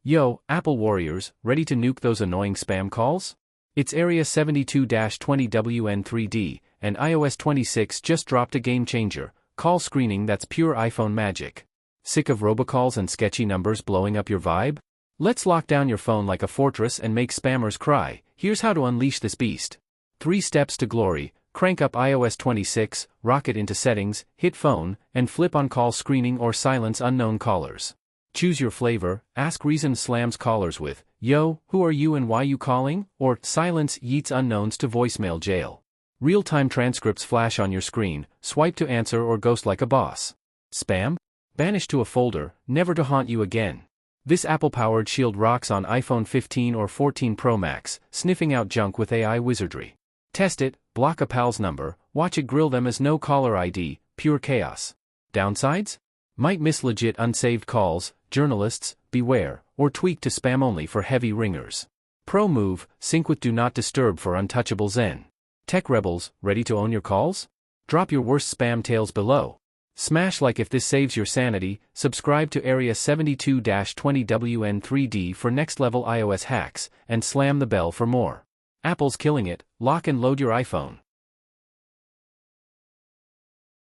Yo, Apple warriors, ready to nuke those annoying spam calls? It's Area 72-20WN3D, and iOS 26 just dropped a game changer, call screening that's pure iPhone magic. Sick of robocalls and sketchy numbers blowing up your vibe? Let's lock down your phone like a fortress and make spammers cry. Here's how to unleash this beast. 3 steps to glory: crank up iOS 26, rock it into settings, hit phone, and flip on call screening or silence unknown callers. Choose your flavor, ask reason slams callers with, "Yo, who are you and why you calling?" or silence yeets unknowns to voicemail jail. Real-time transcripts flash on your screen, swipe to answer or ghost like a boss. Spam? Banish to a folder, never to haunt you again. This Apple-powered shield rocks on iPhone 15 or 14 Pro Max, sniffing out junk with AI wizardry. Test it, block a pal's number, watch it grill them as no caller ID, pure chaos. Downsides? Might miss legit unsaved calls, journalists, beware, or tweak to spam only for heavy ringers. Pro move, sync with Do Not Disturb for untouchable zen. Tech rebels, ready to own your calls? Drop your worst spam tales below. Smash like if this saves your sanity, subscribe to Area 72-20WN3D for next-level iOS hacks, and slam the bell for more. Apple's killing it, lock and load your iPhone.